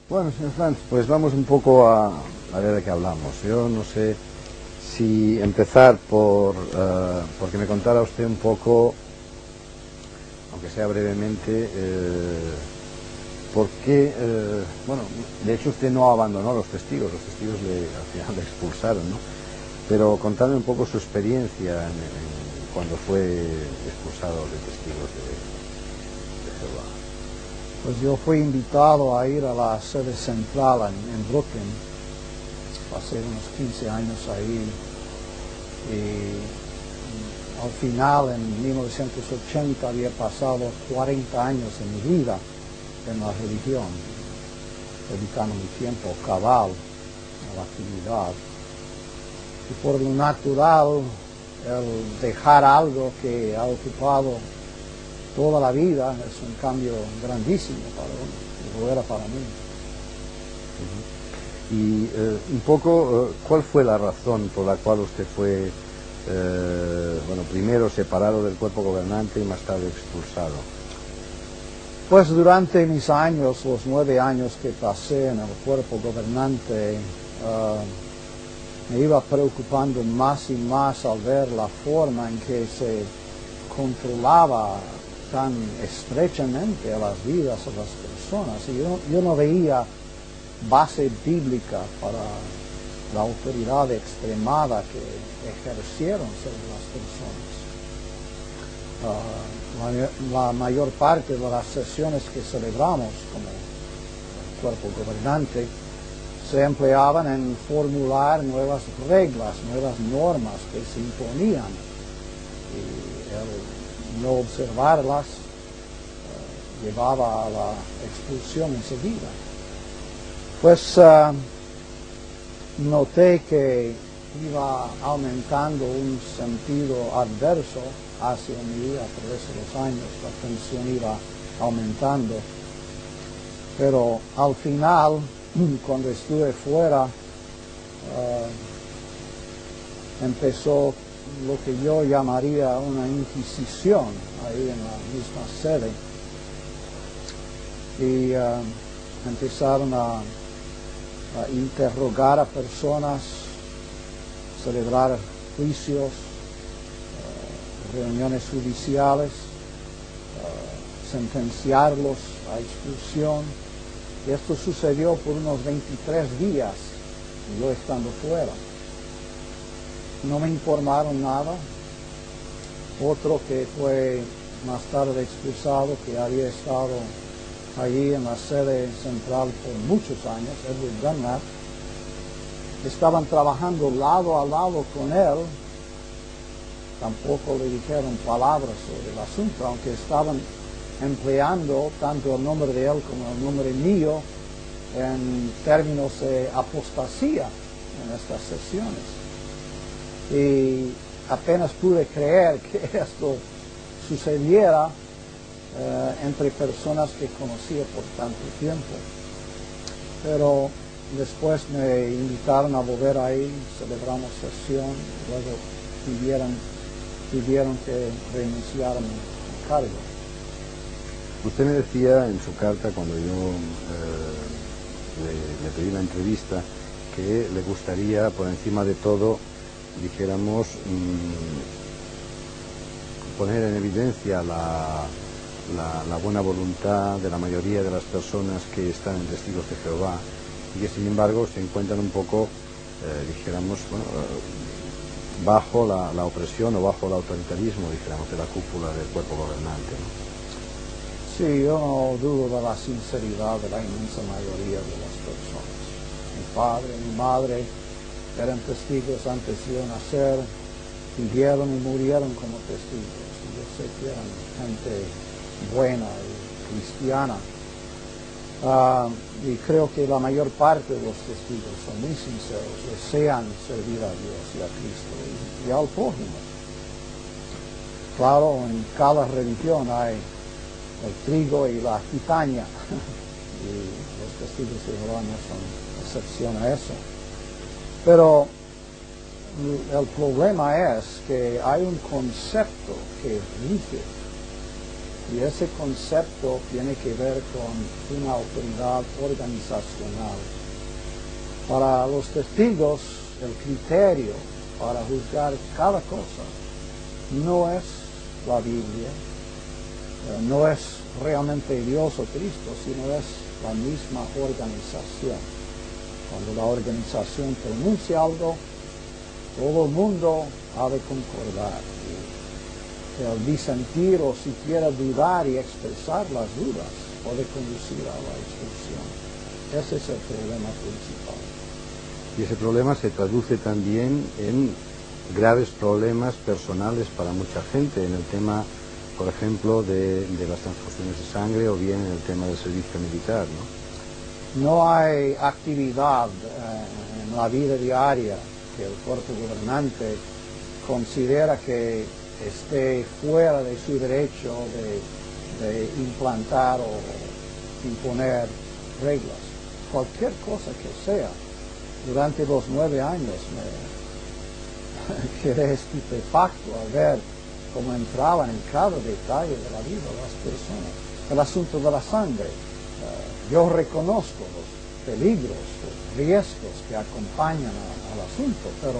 Bueno, señor Franz, pues vamos un poco a ver de qué hablamos. Yo no sé si empezar porque me contara usted un poco, aunque sea brevemente, por qué, bueno, de hecho usted no abandonó a los testigos al final le expulsaron, ¿no? Pero contarme un poco su experiencia cuando fue expulsado de testigos de Jehová. Pues yo fui invitado a ir a la sede central en Brooklyn, pasé unos 15 años ahí y al final en 1980 había pasado 40 años de mi vida en la religión, dedicando mi tiempo cabal a la actividad. Y por lo natural, el dejar algo que ha ocupado toda la vida es un cambio grandísimo para uno, lo era para mí. Y un poco, ¿cuál fue la razón por la cual usted fue, bueno, primero separado del cuerpo gobernante y más tarde expulsado? Pues durante mis años, los 9 años que pasé en el cuerpo gobernante, me iba preocupando más y más al ver la forma en que se controlaba tan estrechamente a las vidas de las personas. Y yo no veía base bíblica para la autoridad extremada que ejercieron sobre las personas. La mayor parte de las sesiones que celebramos como cuerpo gobernante se empleaban en formular nuevas reglas, nuevas normas que se imponían. Y el no observarlas llevaba a la expulsión enseguida. Pues noté que iba aumentando un sentido adverso hacia mí a través de los años, la tensión iba aumentando, pero al final, cuando estuve fuera, empezó lo que yo llamaría una inquisición ahí en la misma sede, y empezaron a interrogar a personas, celebrar juicios, reuniones judiciales, sentenciarlos a expulsión. Y esto sucedió por unos 23 días, yo estando fuera. No me informaron nada. Otro que fue más tarde expulsado, que había estado allí en la sede central por muchos años, Edward Dunlap, estaban trabajando lado a lado con él. Tampoco le dijeron palabras sobre el asunto, aunque estaban empleando tanto el nombre de él como el nombre mío en términos de apostasía en estas sesiones. Y apenas pude creer que esto sucediera entre personas que conocía por tanto tiempo. Pero después me invitaron a volver ahí, celebramos sesión, luego pidieron que renunciara mi cargo. Usted me decía en su carta, cuando yo le pedí la entrevista, que le gustaría, por encima de todo, dijéramos, poner en evidencia la buena voluntad de la mayoría de las personas que están en Testigos de Jehová y que, sin embargo, se encuentran un poco, dijéramos, bueno, bajo la opresión o bajo el autoritarismo, dijéramos, de la cúpula del cuerpo gobernante, ¿no? Sí, yo no dudo de la sinceridad de la inmensa mayoría de las personas. Mi padre, mi madre eran testigos antes de yo nacer, vivieron y murieron como testigos. Y yo sé que eran gente buena y cristiana. Y creo que la mayor parte de los testigos son muy sinceros, desean servir a Dios y a Cristo y al prójimo. Claro, en cada religión hay el trigo y la cizaña, y los testigos de Jehová no son excepción a eso. Pero el problema es que hay un concepto que rige Y ese concepto tiene que ver con una autoridad organizacional. Para los testigos, el criterio para juzgar cada cosa no es la Biblia, no es realmente Dios o Cristo, sino es la misma organización. Cuando la organización pronuncia algo, todo el mundo ha de concordar. El disentir o siquiera dudar y expresar las dudas puede conducir a la expulsión. Ese es el problema principal. Y ese problema se traduce también en graves problemas personales para mucha gente, en el tema, por ejemplo, de las transfusiones de sangre o bien en el tema del servicio militar, ¿no? No hay actividad en la vida diaria que el cuerpo gobernante considera que esté fuera de su derecho de implantar o imponer reglas. Cualquier cosa que sea. Durante los 9 años me quedé estupefacto al ver cómo entraban en cada detalle de la vida de las personas. El asunto de la sangre. Yo reconozco los peligros, los riesgos que acompañan al asunto, pero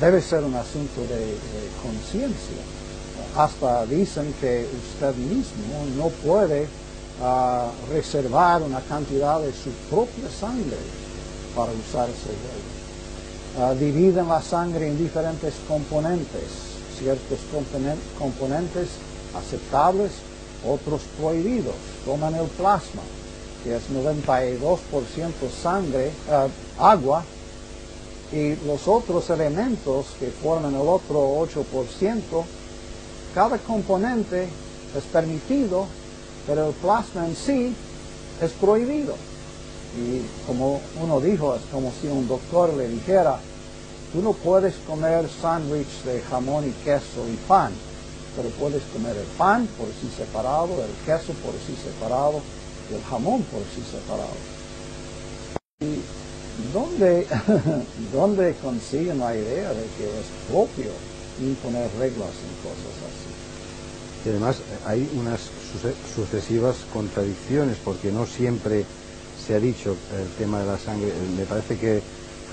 debe ser un asunto de conciencia. Hasta dicen que usted mismo no puede reservar una cantidad de su propia sangre para usar ese juego. Dividen la sangre en diferentes componentes, ciertos componentes aceptables, otros prohibidos. Toman el plasma, que es 92% sangre, agua, y los otros elementos que forman el otro 8%, cada componente es permitido, pero el plasma en sí es prohibido. Y como uno dijo, es como si un doctor le dijera, tú no puedes comer sándwich de jamón y queso y pan, pero puedes comer el pan por sí separado, el queso por sí separado, y el jamón por sí separado. Y ¿dónde consiguen la idea de que es propio imponer reglas en cosas así? Y además hay unas sucesivas contradicciones, porque no siempre se ha dicho el tema de la sangre. Me parece que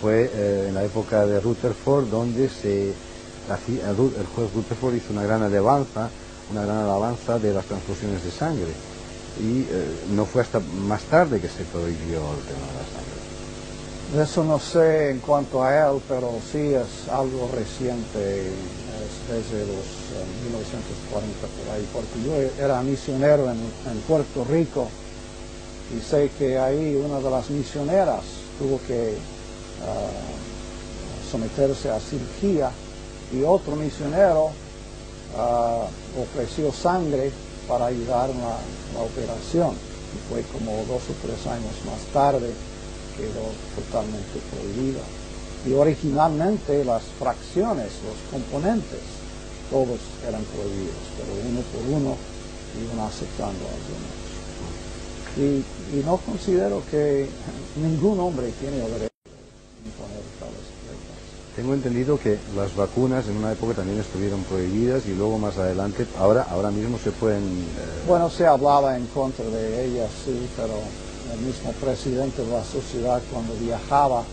fue en la época de Rutherford donde el juez Rutherford hizo una gran alabanza de las transfusiones de sangre, y no fue hasta más tarde que se prohibió el tema de la sangre. Eso no sé en cuanto a él, pero sí es algo reciente, es desde los 1940 por ahí, porque yo era misionero en Puerto Rico y sé que ahí una de las misioneras tuvo que someterse a cirugía y otro misionero ofreció sangre para ayudar en la operación, y fue como 2 o 3 años más tarde quedó totalmente prohibida. Y originalmente las fracciones, los componentes, todos eran prohibidos, pero uno por uno iban aceptando algunos. Y no considero que ningún hombre tiene el derecho de imponer tales reglas. Tengo entendido que las vacunas en una época también estuvieron prohibidas y luego más adelante, ahora mismo se pueden... Bueno, se hablaba en contra de ellas, sí, pero el mismo presidente de la sociedad cuando viajaba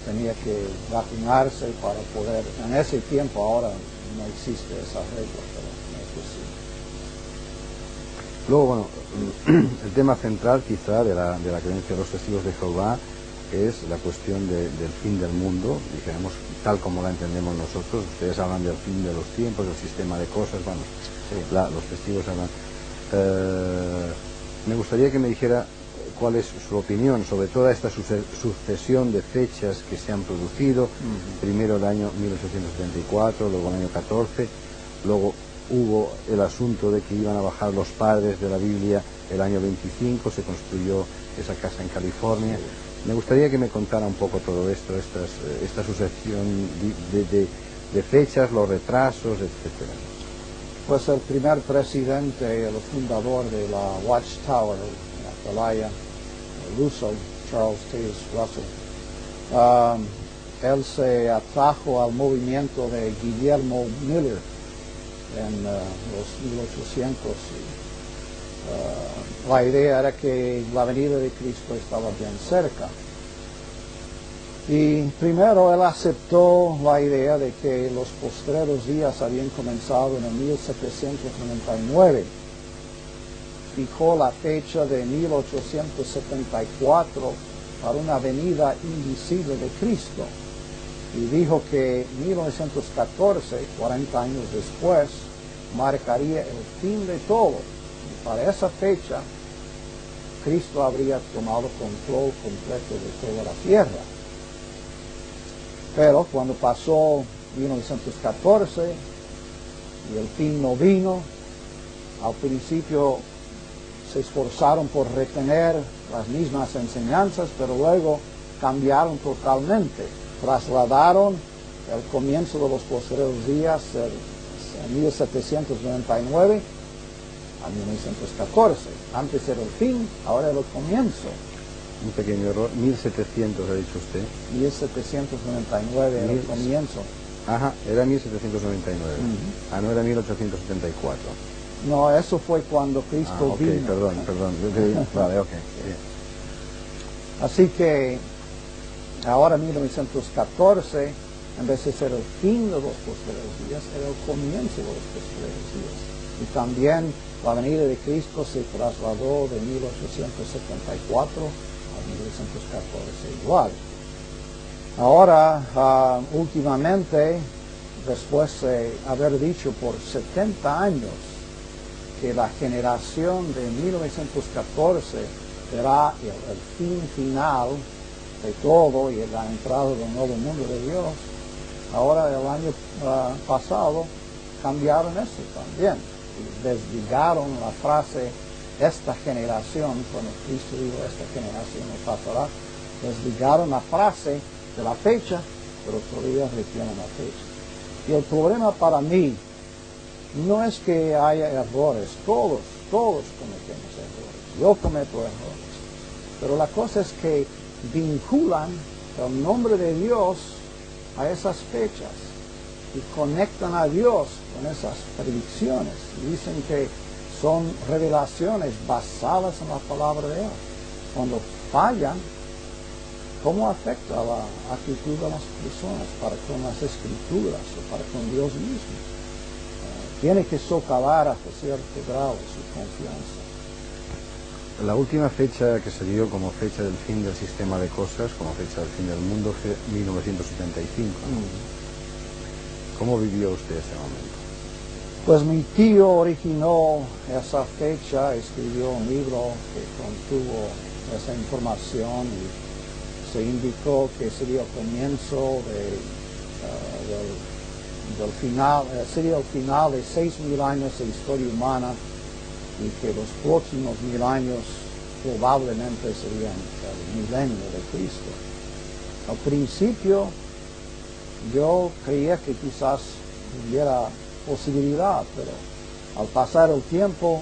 tenía que vacunarse para poder, en ese tiempo, ahora no existe esa regla, pero no es posible. Luego, bueno, el tema central quizá de la creencia de los testigos de Jehová es la cuestión del fin del mundo, dijéramos, tal como la entendemos nosotros. Ustedes hablan del fin de los tiempos, del sistema de cosas, bueno, sí, los testigos hablan. Me gustaría que me dijera cuál es su opinión sobre toda esta sucesión de fechas que se han producido. Primero el año 1874, luego el año 14, luego hubo el asunto de que iban a bajar los padres de la Biblia el año 25, se construyó esa casa en California. Me gustaría que me contara un poco todo esto, esta sucesión de fechas, los retrasos, etcétera. Pues el primer presidente, el fundador de la Watchtower, la Atalaya, Russell, Charles Taze Russell, él se atrajo al movimiento de Guillermo Miller en los 1800. La idea era que la venida de Cristo estaba bien cerca. Y primero él aceptó la idea de que los postreros días habían comenzado en el 1799. Fijó la fecha de 1874 para una venida invisible de Cristo. Y dijo que 1914, 40 años después, marcaría el fin de todo. Y para esa fecha, Cristo habría tomado control completo de toda la tierra. Pero cuando pasó 1914 y el fin no vino, al principio se esforzaron por retener las mismas enseñanzas, pero luego cambiaron totalmente. Trasladaron el comienzo de los posteriores días en 1799 a 1914. Antes era el fin, ahora era el comienzo. Un pequeño error, 1700 ha dicho usted. 1799 era el comienzo. Ajá, era 1799. No era 1874. No, eso fue cuando Cristo vino. Perdón. Vale, ok. Así que ahora 1914, en vez de ser el fin de los posteriores días, era el comienzo de los posteriores días. Y también la venida de Cristo se trasladó de 1874 a 1914 igual. Ahora, últimamente, después de haber dicho por 70 años que la generación de 1914 será el fin final de todo y la entrada del nuevo mundo de Dios, ahora el año pasado cambiaron eso también. Y desligaron la frase esta generación, cuando Cristo dijo esta generación no pasará, desligaron la frase de la fecha, pero todavía retienen la fecha. Y el problema para mí no es que haya errores, todos cometemos errores, yo cometo errores, pero la cosa es que vinculan el nombre de Dios a esas fechas y conectan a Dios con esas predicciones y dicen que son revelaciones basadas en la palabra de Él. Cuando fallan, ¿cómo afecta la actitud de las personas para con las escrituras o para con Dios mismo? Tiene que socavar hasta cierto grado su confianza. La última fecha que se dio como fecha del fin del sistema de cosas, como fecha del fin del mundo, fue 1975. ¿Cómo vivió usted ese momento? Pues mi tío originó esa fecha, escribió un libro que contuvo esa información y se indicó que sería el comienzo del final, sería el final de 6.000 años de historia humana y que los próximos 1.000 años probablemente serían el milenio de Cristo. Al principio yo creía que quizás hubiera posibilidad, pero al pasar el tiempo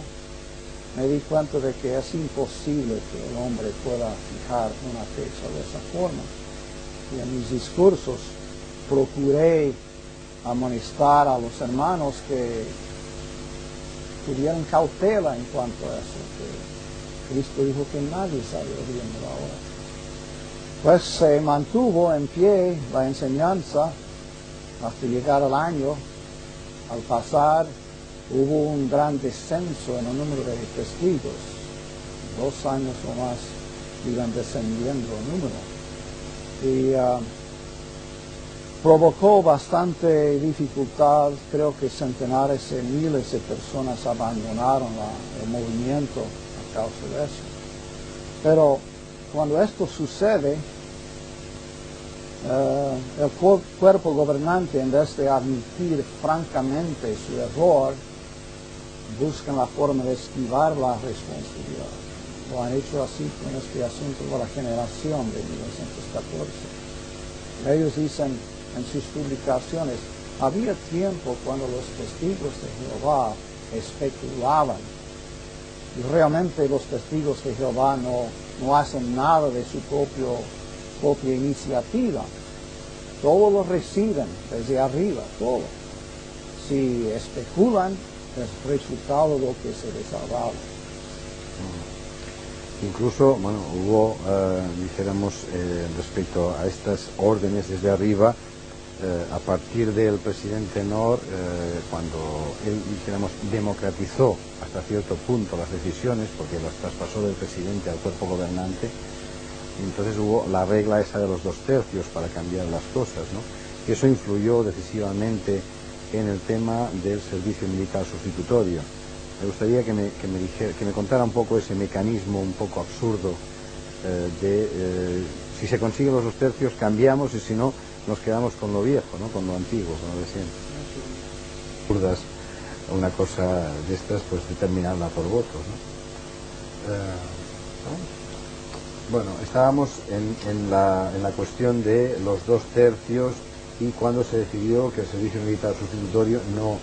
me di cuenta de que es imposible que el hombre pueda fijar una fecha de esa forma. Y en mis discursos procuré amonestar a los hermanos que tuvieran cautela en cuanto a eso, que Cristo dijo que nadie sabe el día ni la hora. Pues se mantuvo en pie la enseñanza hasta llegar al año. Al pasar hubo un gran descenso en el número de testigos. 2 años o más iban descendiendo el número. Y provocó bastante dificultad. Creo que centenares de miles de personas abandonaron el movimiento a causa de eso. Pero cuando esto sucede, el cuerpo gobernante, en vez de admitir francamente su error, buscan la forma de esquivar la responsabilidad. Lo han hecho así con este asunto de la generación de 1914. Ellos dicen en sus publicaciones, había tiempo cuando los testigos de Jehová especulaban. Y realmente los testigos de Jehová no hacen nada de su propia iniciativa. Todo lo reciben desde arriba, todo. si especulan, es resultado de lo que se les ha dado. Incluso, bueno, hubo, dijéramos, respecto a estas órdenes desde arriba, a partir del presidente Nor, cuando él, dijéramos, democratizó hasta cierto punto las decisiones, porque las traspasó del presidente al cuerpo gobernante, entonces hubo la regla esa de los 2/3 para cambiar las cosas, ¿no? Y eso influyó decisivamente en el tema del servicio militar sustitutorio. Me gustaría que me contara un poco ese mecanismo un poco absurdo si se consigue los 2/3 cambiamos y si no nos quedamos con lo viejo, ¿no? Con lo antiguo, con lo de siempre. Absurdas, una cosa de estas, pues determinarla por votos, ¿no? Bueno, estábamos en la cuestión de los 2/3 y cuando se decidió que el servicio militar sustitutorio no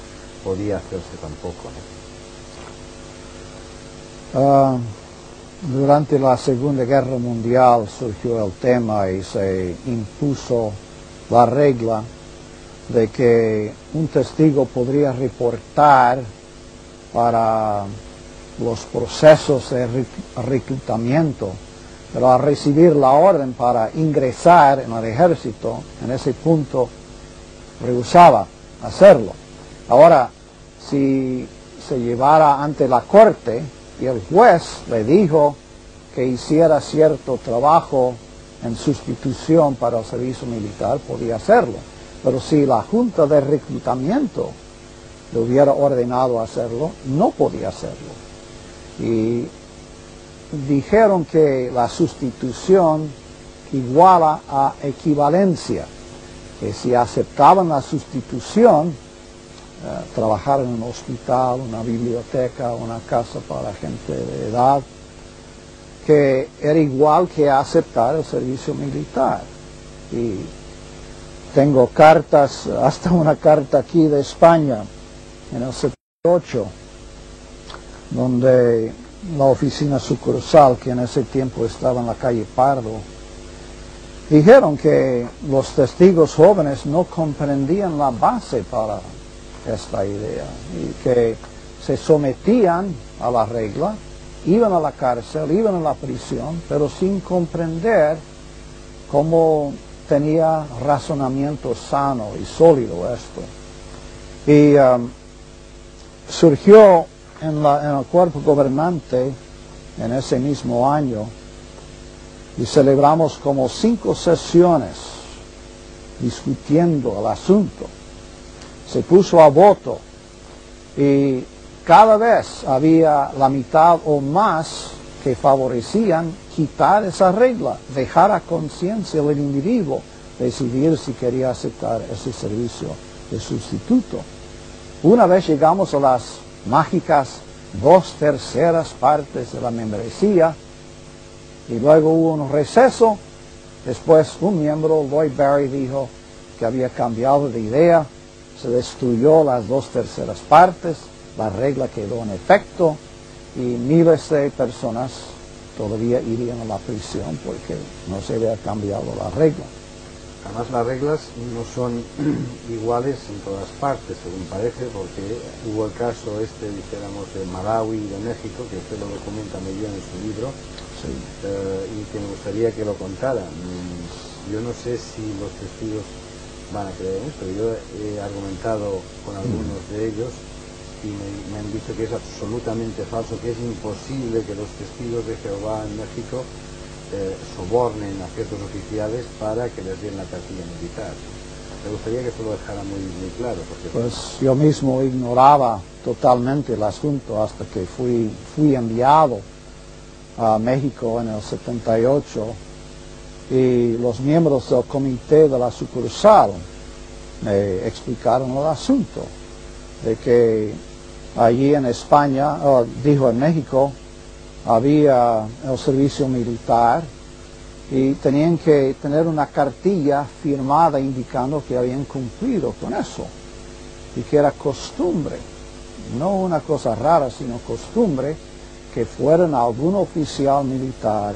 podía hacerse tampoco, ¿no? Durante la Segunda Guerra Mundial surgió el tema y se impuso la regla de que un testigo podría reportar para los procesos de reclutamiento, pero al recibir la orden para ingresar en el ejército, en ese punto rehusaba hacerlo. Ahora, si se llevara ante la corte y el juez le dijo que hiciera cierto trabajo en sustitución para el servicio militar, podía hacerlo. Pero si la Junta de Reclutamiento le hubiera ordenado hacerlo, no podía hacerlo. Y dijeron que la sustitución iguala a equivalencia, que si aceptaban la sustitución, trabajar en un hospital, una biblioteca, una casa para gente de edad, que era igual que aceptar el servicio militar. Y tengo cartas, hasta una carta aquí de España, en el 78, donde la oficina sucursal, que en ese tiempo estaba en la calle Pardo, dijeron que los testigos jóvenes no comprendían la base para esta idea y que se sometían a la regla, iban a la cárcel, iban a la prisión, pero sin comprender cómo tenía razonamiento sano y sólido esto. Y surgió en el cuerpo gobernante en ese mismo año y celebramos como 5 sesiones discutiendo el asunto. Se puso a voto y cada vez había la mitad o más que favorecían quitar esa regla, dejar a conciencia del individuo decidir si quería aceptar ese servicio de sustituto. Una vez llegamos a las mágicas 2/3 partes de la membresía y luego hubo un receso. Después un miembro, Lloyd Barry, dijo que había cambiado de idea, se destruyó las 2/3 partes, la regla quedó en efecto y miles de personas todavía irían a la prisión porque no se había cambiado la regla. Además las reglas no son iguales en todas partes, según parece, porque hubo el caso dijéramos, de Malawi y de México, que usted lo documenta muy bien en su libro, Sí. Y que me gustaría que lo contara. Yo no sé si los testigos van a creer en esto. Yo he argumentado con algunos de ellos y me han dicho que es absolutamente falso, que es imposible que los testigos de Jehová en México sobornen a ciertos oficiales para que les den la cartilla militar. Me gustaría que esto lo dejara muy, muy claro. Porque Pues yo mismo ignoraba totalmente el asunto hasta que fui enviado a México en el 78 y los miembros del comité de la sucursal me explicaron el asunto de que allí en España, dijo en México, había el servicio militar y tenían que tener una cartilla firmada indicando que habían cumplido con eso y que era costumbre, no una cosa rara, sino costumbre, que fueran algún oficial militar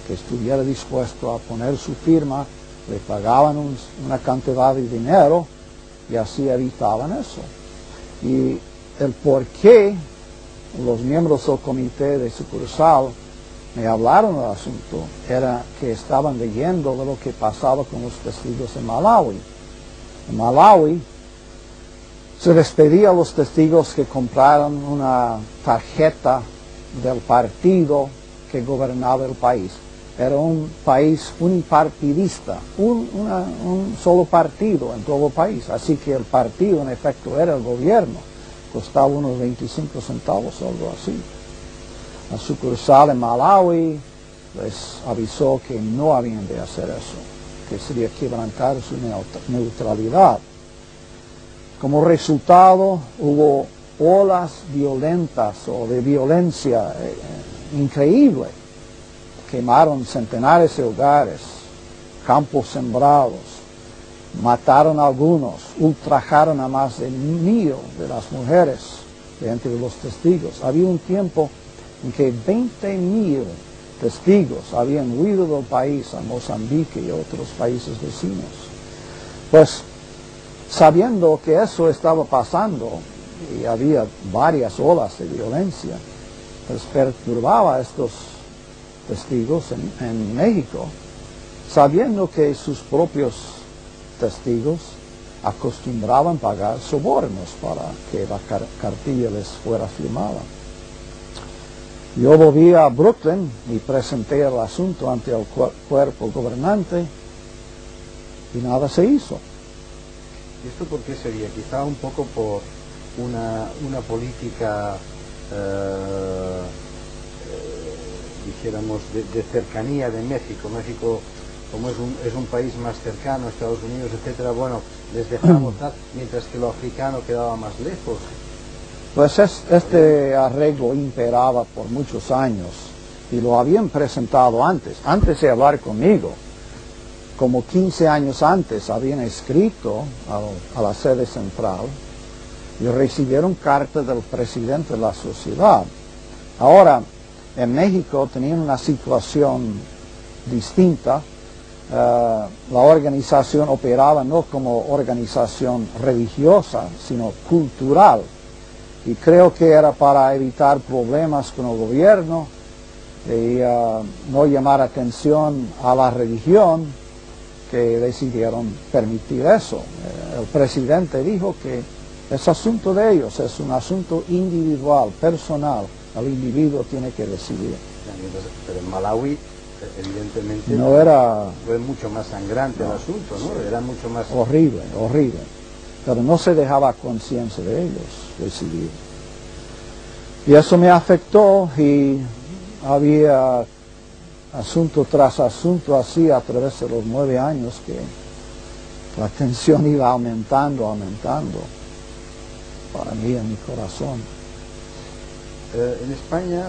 que estuviera dispuesto a poner su firma, le pagaban una cantidad de dinero y así evitaban eso. Y el por qué los miembros del comité de sucursal me hablaron del asunto era que estaban leyendo de lo que pasaba con los testigos en Malawi. En Malawi se les pedía a los testigos que compraran una tarjeta del partido que gobernaba el país. Era un país unipartidista, un solo partido en todo el país. Así que el partido en efecto era el gobierno. Costaba unos 25 centavos o algo así. La sucursal en Malawi les avisó que no habían de hacer eso, que sería quebrantar su neutralidad. Como resultado hubo olas violentas o de violencia increíble. Quemaron centenares de hogares, campos sembrados, mataron a algunos, ultrajaron a más de 1.000 de las mujeres de entre los testigos. Había un tiempo en que 20.000 testigos habían huido del país a Mozambique y otros países vecinos. Pues sabiendo que eso estaba pasando y había varias olas de violencia, pues perturbaba a estos testigos en México, sabiendo que sus propios testigos acostumbraban pagar sobornos para que la cartilla les fuera firmada. Yo volví a Brooklyn y presenté el asunto ante el cuerpo gobernante y nada se hizo. ¿Y esto por qué sería? Quizá un poco por una política, dijéramos, de cercanía de México. México, como es un país más cercano a Estados Unidos, etcétera, bueno, les dejamos tal, mientras que lo africano quedaba más lejos. Pues este arreglo imperaba por muchos años y lo habían presentado antes de hablar conmigo. Como 15 años antes habían escrito a la sede central y recibieron carta del presidente de la sociedad. Ahora, en México tenían una situación distinta. La organización operaba no como organización religiosa, sino cultural. Y creo que era para evitar problemas con el gobierno y no llamar atención a la religión que decidieron permitir eso. El presidente dijo que es asunto de ellos, es un asunto individual, personal. El individuo tiene que decidir. Pero en Malawi, evidentemente, fue mucho más sangrante el asunto, ¿no? Era mucho más... Horrible. Pero no se dejaba conciencia de ellos decidir. Y eso me afectó y había asunto tras asunto así a través de los 9 años que la tensión iba aumentando para mí en mi corazón. En España,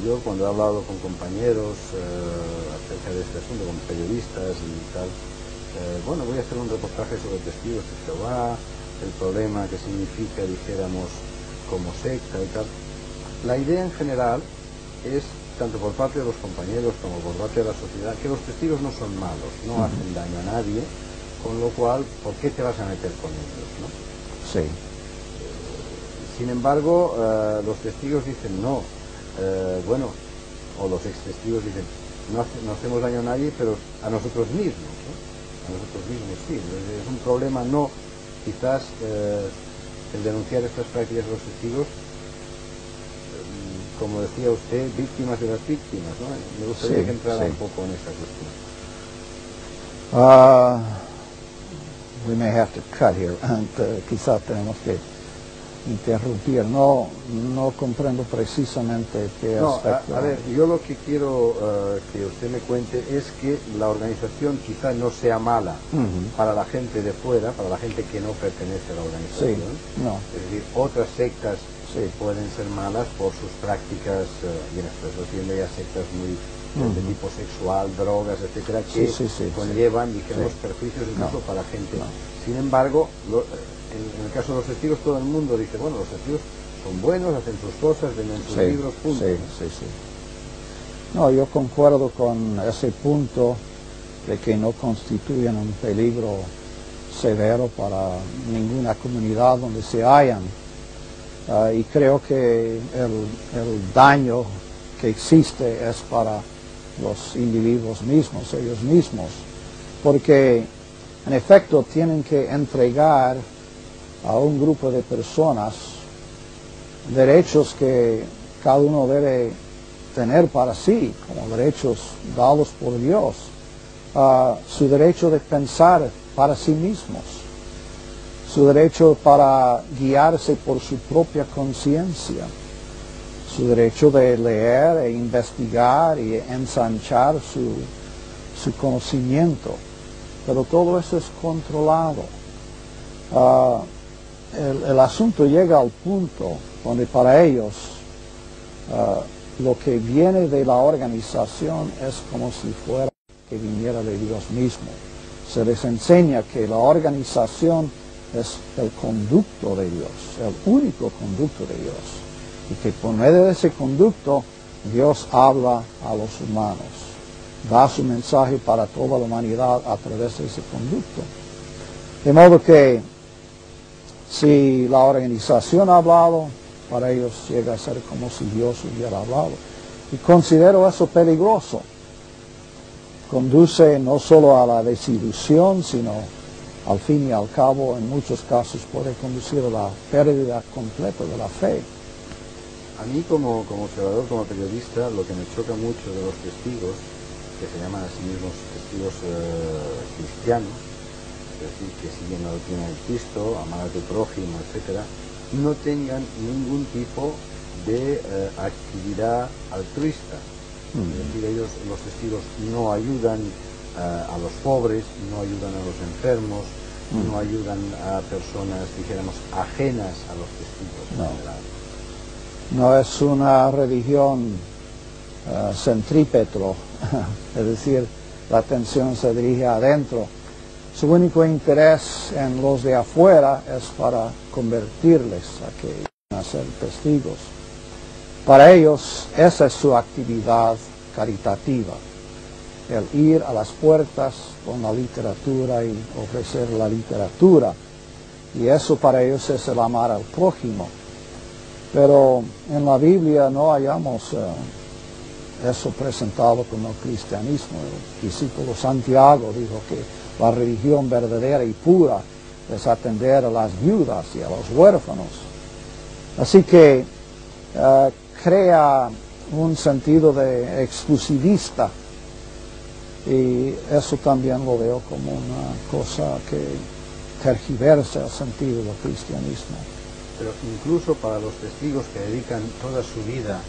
yo cuando he hablado con compañeros acerca de este asunto, con periodistas y tal, bueno, voy a hacer un reportaje sobre testigos de Jehová, el problema que significa, dijéramos, como secta y tal. La idea en general es, tanto por parte de los compañeros como por parte de la sociedad, que los testigos no son malos, no hacen daño a nadie, con lo cual, ¿por qué te vas a meter con ellos, no? Sí. Sin embargo, los testigos dicen no, bueno, o los ex testigos dicen no hacemos daño a nadie, pero a nosotros mismos, ¿no? A nosotros mismos sí. Es un problema no, quizás el denunciar estas prácticas de los testigos, como decía usted, víctimas de las víctimas, ¿no? Me gustaría que entrara un poco en esa cuestión. We may have to cut here, and quizás tenemos que interrumpir. No comprendo precisamente qué aspecto. A ver, yo lo que quiero que usted me cuente es que la organización quizá no sea mala para la gente de fuera, para la gente que no pertenece a la organización. Sí, no. Es decir, otras sectas pueden ser malas por sus prácticas, y en esto se tiende a sectas muy de tipo sexual, drogas, etcétera, que conllevan, dijéramos, perjuicios incluso para la gente. Sin embargo, en el caso de los testigos, todo el mundo dice, bueno, los testigos son buenos, hacen sus cosas, venden sus libros, punto. Sí. No, yo concuerdo con ese punto de que no constituyen un peligro severo para ninguna comunidad donde se hallan. Y creo que el daño que existe es para los individuos mismos, ellos mismos, porque en efecto tienen que entregar a un grupo de personas derechos que cada uno debe tener para sí, como derechos dados por Dios, su derecho de pensar para sí mismos, su derecho para guiarse por su propia conciencia, su derecho de leer e investigar y ensanchar su conocimiento, pero todo eso es controlado. El asunto llega al punto donde para ellos lo que viene de la organización es como si fuera que viniera de Dios mismo. Se les enseña que la organización es el conducto de Dios, el único conducto de Dios, y que por medio de ese conducto Dios habla a los humanos, da su mensaje para toda la humanidad a través de ese conducto. De modo que si la organización ha hablado, para ellos llega a ser como si Dios hubiera hablado. Y considero eso peligroso. Conduce no solo a la desilusión, sino al fin y al cabo, en muchos casos, puede conducir a la pérdida completa de la fe. A mí como observador, como periodista, lo que me choca mucho de los testigos, que se llaman a sí mismos testigos cristianos, es decir, que siguen la doctrina de Cristo, amar a tu prójimo, etcétera, no tengan ningún tipo de actividad altruista. Es decir, ellos, los testigos, no ayudan a los pobres, no ayudan a los enfermos, no ayudan a personas, dijéramos, ajenas a los testigos en general. No es una religión centrípeto, es decir, la atención se dirige adentro. Su único interés en los de afuera es para convertirles a que vayan a ser testigos. Para ellos esa es su actividad caritativa, el ir a las puertas con la literatura y ofrecer la literatura. Y eso para ellos es el amar al prójimo. Pero en la Biblia no hallamos eso presentado como cristianismo. El discípulo Santiago dijo que la religión verdadera y pura es atender a las viudas y a los huérfanos. Así que crea un sentido de exclusivista, y eso también lo veo como una cosa que tergiversa el sentido del cristianismo. Pero incluso para los testigos que dedican toda su vida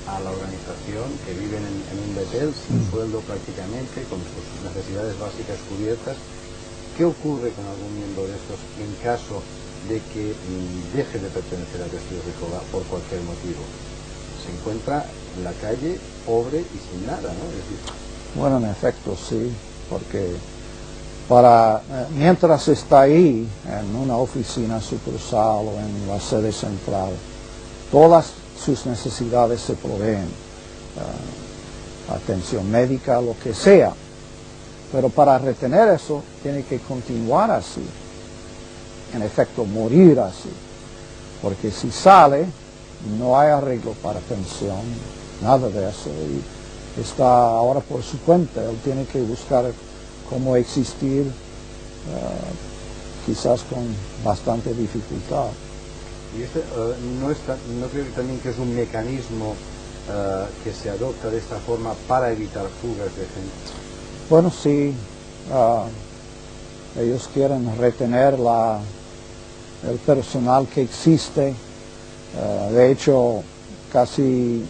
a la organización, que viven en un Betel sin sueldo prácticamente, con sus necesidades básicas cubiertas, ¿qué ocurre con algún miembro de estos en caso de que deje de pertenecer a Testigos de Jehová por cualquier motivo? Se encuentra en la calle, pobre y sin nada, ¿no? Es decir, bueno, en efecto sí, porque mientras está ahí, en una oficina sucursal o en la sede central, todas sus necesidades se proveen, atención médica, lo que sea. Pero para retener eso, tiene que continuar así, en efecto morir así, porque si sale, no hay arreglo para pensión, nada de eso, y está ahora por su cuenta. Él tiene que buscar cómo existir, quizás con bastante dificultad. y este no creo que también que es un mecanismo que se adopta de esta forma para evitar fugas de gente. Bueno, sí, ellos quieren retener el personal que existe. De hecho, casi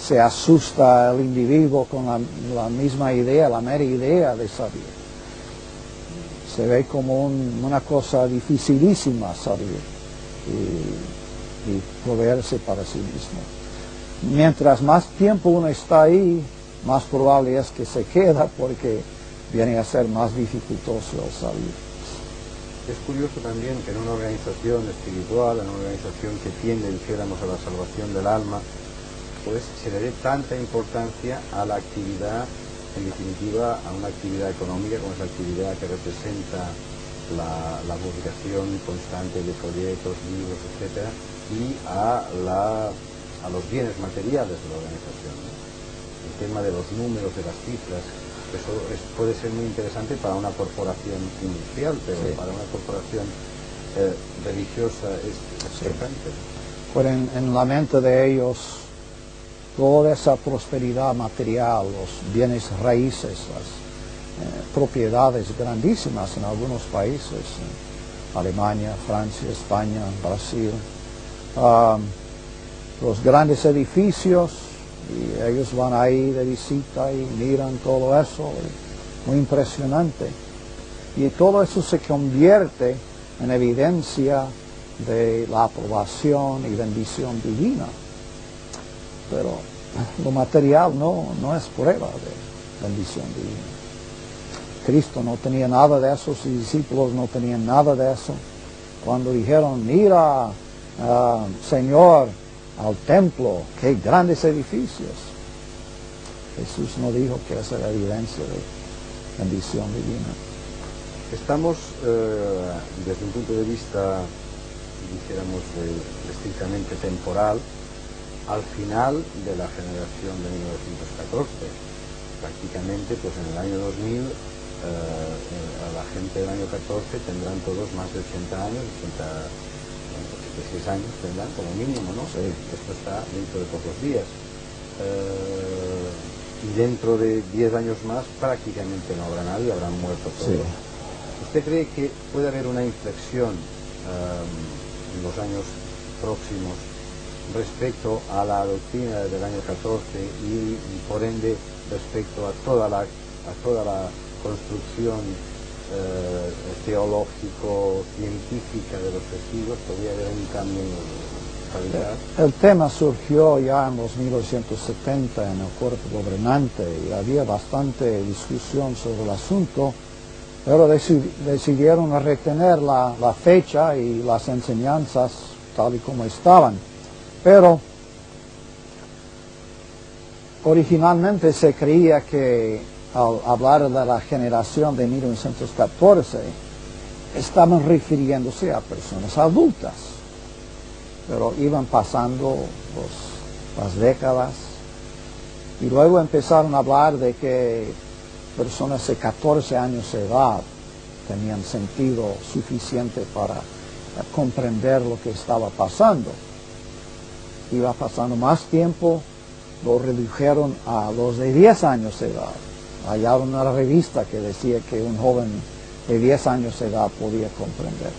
se asusta el individuo con la misma idea, la mera idea de salir. Se ve como una cosa dificilísima salir y proveerse para sí mismo. Mientras más tiempo uno está ahí, más probable es que se queda, porque viene a ser más dificultoso el salir. Es curioso también que en una organización espiritual, en una organización que tiende, dijéramos, a la salvación del alma, pues se le dé tanta importancia a la actividad, en definitiva, a una actividad económica como es la actividad que representa la publicación constante de folletos, libros, etcétera, y a los bienes materiales de la organización, ¿no? El tema de los números, de las cifras, eso puede ser muy interesante para una corporación industrial, pero sí, para una corporación religiosa es frecuente. Pues en la mente de ellos, toda esa prosperidad material, los bienes raíces, las propiedades grandísimas en algunos países, Alemania, Francia, España, Brasil, los grandes edificios, y ellos van ahí de visita y miran todo eso, muy impresionante. Y todo eso se convierte en evidencia de la aprobación y bendición divina. Pero lo material no es prueba de bendición divina. Cristo no tenía nada de eso, sus discípulos no tenían nada de eso. Cuando dijeron, mira, Señor, al templo, qué grandes edificios. Jesús no dijo que esa era evidencia de bendición divina. Estamos, desde un punto de vista, dijéramos, estrictamente temporal, al final de la generación de 1914. Prácticamente, pues en el año 2000, a la gente del año 14 tendrán todos más de 80 años, 86 años tendrán como mínimo, ¿no? Sí. Esto está dentro de pocos días. Y dentro de 10 años más prácticamente no habrá nadie, habrán muerto todos. Sí. ¿Usted cree que puede haber una inflexión en los años próximos respecto a la doctrina del año 14 y por ende respecto a toda la construcción teológico-científica de los testigos? ¿Podría haber un cambio radical? El tema surgió ya en los 1970 en el cuerpo gobernante y había bastante discusión sobre el asunto, pero decidieron retener la fecha y las enseñanzas tal y como estaban. Pero originalmente se creía que al hablar de la generación de 1914 estaban refiriéndose a personas adultas, pero iban pasando las décadas y luego empezaron a hablar de que personas de 14 años de edad tenían sentido suficiente para comprender lo que estaba pasando. Iba pasando más tiempo, lo redujeron a los de 10 años de edad. Hallaron una revista que decía que un joven de 10 años de edad podía comprender.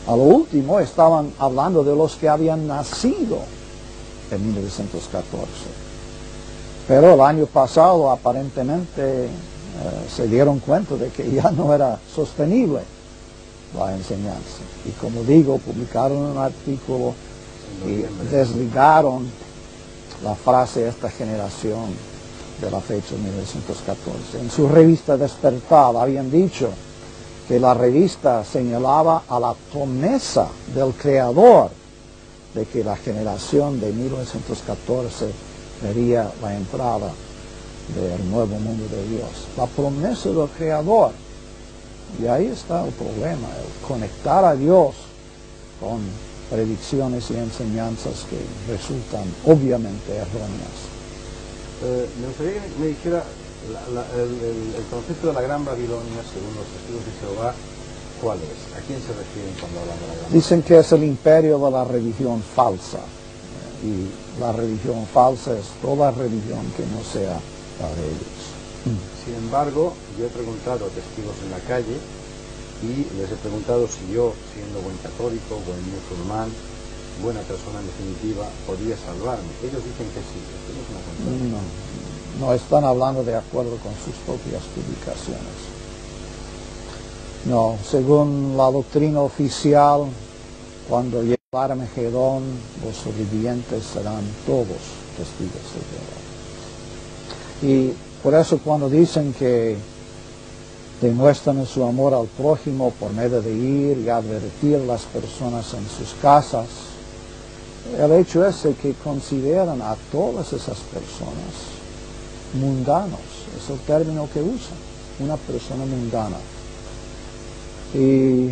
A lo último estaban hablando de los que habían nacido en 1914. Pero el año pasado aparentemente se dieron cuenta de que ya no era sostenible la enseñanza. Y como digo, publicaron un artículo y desligaron la frase esta generación de la fecha de 1914. En su revista Despertar habían dicho que la revista señalaba a la promesa del Creador de que la generación de 1914 vería la entrada del nuevo mundo de Dios. La promesa del Creador. Y ahí está el problema, el conectar a Dios con predicciones y enseñanzas que resultan obviamente erróneas. Me gustaría que me dijera el concepto de la Gran Babilonia, según los testigos de Jehová, ¿cuál es? ¿A quién se refieren cuando hablan de la Gran Babilonia? Dicen que es el imperio de la religión falsa. Y la religión falsa es toda religión que no sea la de ellos. Sin embargo, yo he preguntado a testigos en la calle y les he preguntado si yo, siendo buen católico, buen musulmán, buena persona en definitiva, podía salvarme. Ellos dicen que sí. Esto no es una contradicción. No están hablando de acuerdo con sus propias publicaciones. No, según la doctrina oficial, cuando llegue el Armagedón, los sobrevivientes serán todos testigos de Jehová. Y por eso cuando dicen que demuestran su amor al prójimo por medio de ir y advertir a las personas en sus casas, el hecho es que consideran a todas esas personas mundanos, es el término que usan, una persona mundana. Y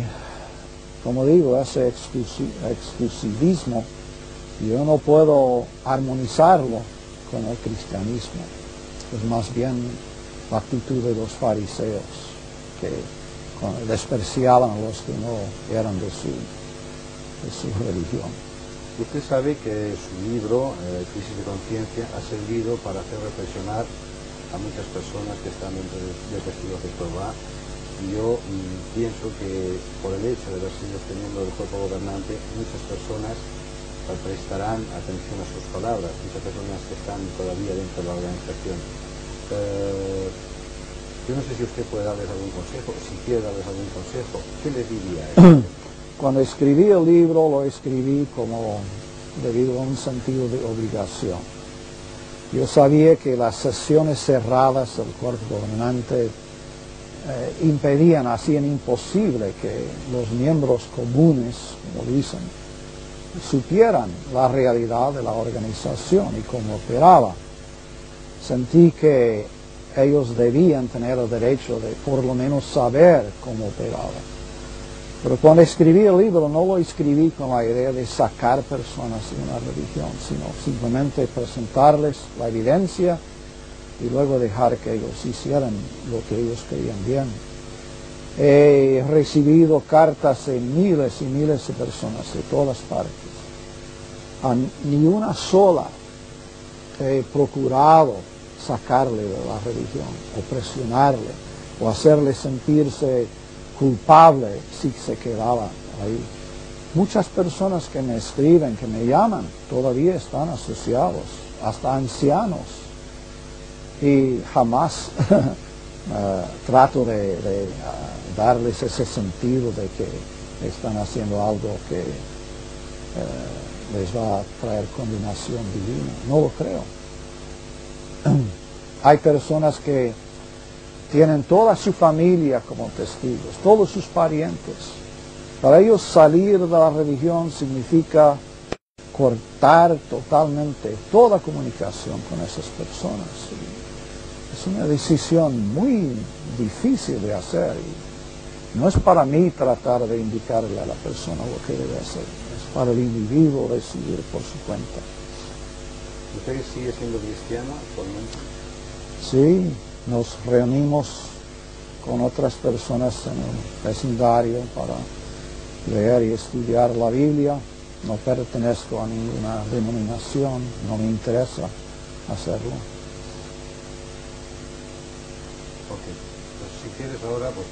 como digo, ese exclusivismo, yo no puedo armonizarlo con el cristianismo. Es más bien la actitud de los fariseos, que despreciaban a los que no eran de su religión. Usted sabe que su libro, Crisis de Conciencia, ha servido para hacer reflexionar a muchas personas que están dentro de Testigos de Jehová. Y yo pienso que por el hecho de haber sido miembro del cuerpo gobernante, muchas personas prestarán atención a sus palabras, muchas personas que están todavía dentro de la organización. Yo no sé si usted puede darles algún consejo, si quiere darles algún consejo, ¿qué les diría a ellos? Cuando escribí el libro, lo escribí como debido a un sentido de obligación. Yo sabía que las sesiones cerradas del cuerpo gobernante impedían, hacían imposible que los miembros comunes, como dicen, supieran la realidad de la organización y cómo operaba. Sentí que ellos debían tener el derecho de por lo menos saber cómo operaba. Pero cuando escribí el libro no lo escribí con la idea de sacar personas de una religión, sino simplemente presentarles la evidencia y luego dejar que ellos hicieran lo que ellos creían bien. He recibido cartas de miles y miles de personas de todas partes. A ni una sola he procurado sacarle de la religión, o presionarle, o hacerle sentirse culpable si se quedaba ahí. Muchas personas que me escriben, que me llaman, todavía están asociados, hasta ancianos. Y jamás trato de darles ese sentido de que están haciendo algo que les va a traer condenación divina. No lo creo. Hay personas que tienen toda su familia como testigos, todos sus parientes. Para ellos salir de la religión significa cortar totalmente toda comunicación con esas personas. Es una decisión muy difícil de hacer y no es para mí tratar de indicarle a la persona lo que debe hacer, es para el individuo decidir por su cuenta. ¿Usted sigue siendo cristiano actualmente? Sí, nos reunimos con otras personas en el vecindario para leer y estudiar la Biblia. No pertenezco a ninguna denominación, no me interesa hacerlo. Ok, pues si quieres ahora, pues...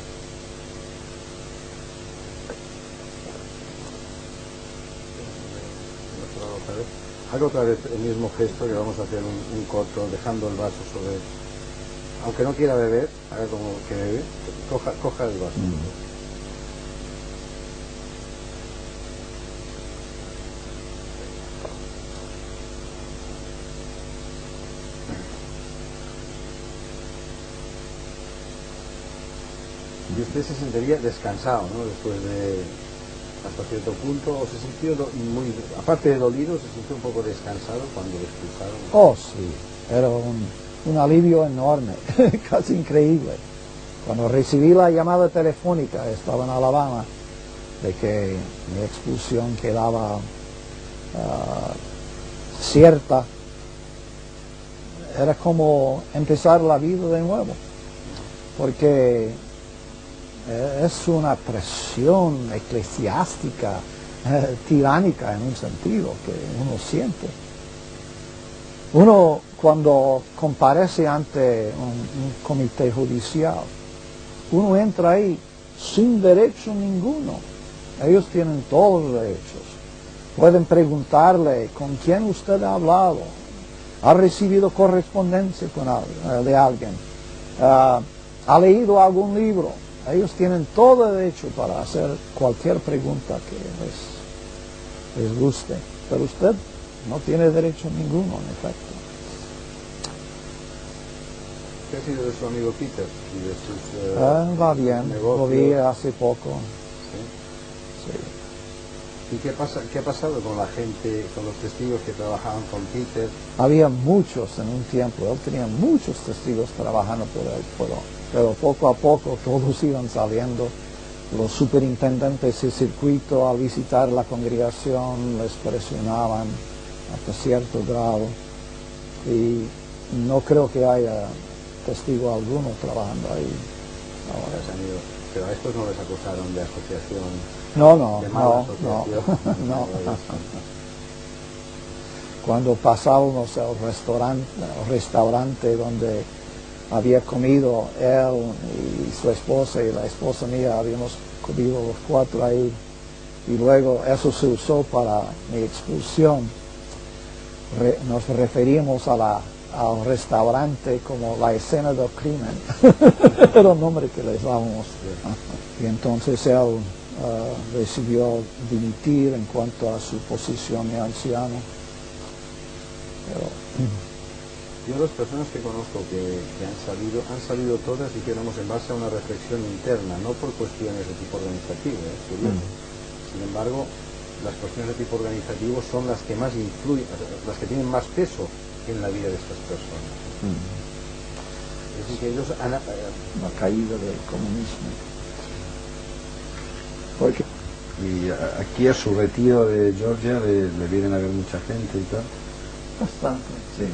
Haga otra vez el mismo gesto que vamos a hacer un corto, dejando el vaso sobre... Aunque no quiera beber, haga como que bebe, coja el vaso. Y usted se sentiría descansado, ¿no? Después de, hasta cierto punto, o se sintió muy, aparte de dolido, se sintió un poco descansado cuando lo expulsaron. Oh, sí, era un alivio enorme, casi increíble. Cuando recibí la llamada telefónica, estaba en Alabama, de que mi expulsión quedaba cierta, era como empezar la vida de nuevo, porque es una presión eclesiástica, tiránica en un sentido que uno siente. Uno cuando comparece ante un comité judicial, uno entra ahí sin derecho ninguno. Ellos tienen todos los derechos. Pueden preguntarle con quién usted ha hablado, ha recibido correspondencia de alguien, ha leído algún libro. Ellos tienen todo el derecho para hacer cualquier pregunta que les guste, pero usted no tiene derecho ninguno, en efecto. ¿Qué ha sido de su amigo Peter y de sus va bien, negocios? lo vi hace poco. ¿Sí? Sí. ¿Y qué ha pasado con la gente, con los testigos que trabajaban con Peter? Había muchos en un tiempo, él tenía muchos testigos trabajando por él, pero poco a poco todos iban saliendo los superintendentes de circuito al visitar la congregación les presionaban hasta cierto grado y no creo que haya testigo alguno trabajando ahí ahora. Pero a estos no les acusaron de asociación. No. Cuando pasábamos al restaurante donde había comido él y su esposa y la esposa mía, habíamos comido los cuatro ahí, y luego eso se usó para mi expulsión. Nos referimos al restaurante como la escena del crimen, era el nombre que les dábamos. Y entonces él decidió dimitir en cuanto a su posición de anciano. Yo las personas que conozco que han salido todas, dijéramos, en base a una reflexión interna, no por cuestiones de tipo organizativo, Sin embargo, las cuestiones de tipo organizativo son las que más influyen, las que tienen más peso en la vida de estas personas. Es decir, que ellos han... La caída del comunismo. Y aquí a su retiro de Georgia le vienen a ver mucha gente y tal. Bastante, sí.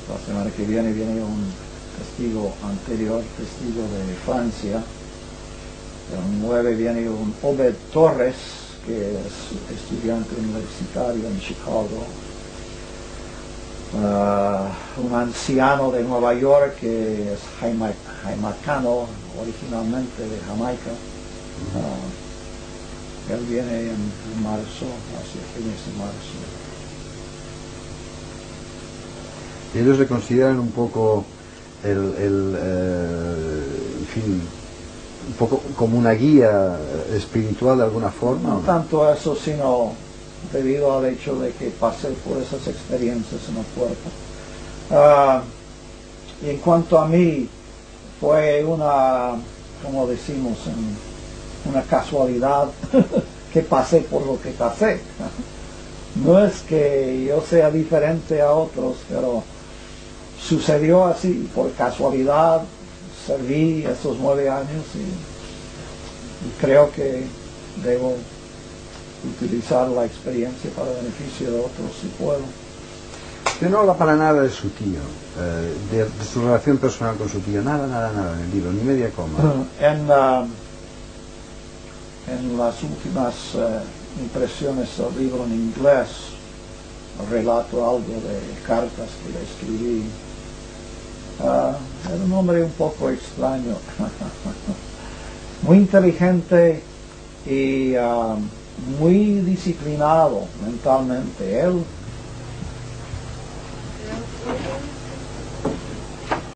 La semana que viene un testigo anterior, testigo de Francia. El 9 viene un Obed Torres, que es estudiante universitario en Chicago. Un anciano de Nueva York que es jamaicano, originalmente de Jamaica. Él viene en marzo, hacia fines de marzo. Ellos le consideran un poco en fin, un poco como una guía espiritual de alguna forma. No tanto eso, sino debido al hecho de que pasé por esas experiencias en el cuerpo. Y en cuanto a mí, fue una, como decimos, una casualidad que pasé por lo que pasé. No es que yo sea diferente a otros, pero sucedió así, por casualidad. Serví esos 9 años y creo que debo utilizar la experiencia para beneficio de otros si puedo. Usted no habla para nada de su tío, de su relación personal con su tío, nada en el libro, ni media coma. En las últimas impresiones del libro en inglés relato algo de cartas que le escribí. Era un hombre un poco extraño, muy inteligente y muy disciplinado mentalmente. Él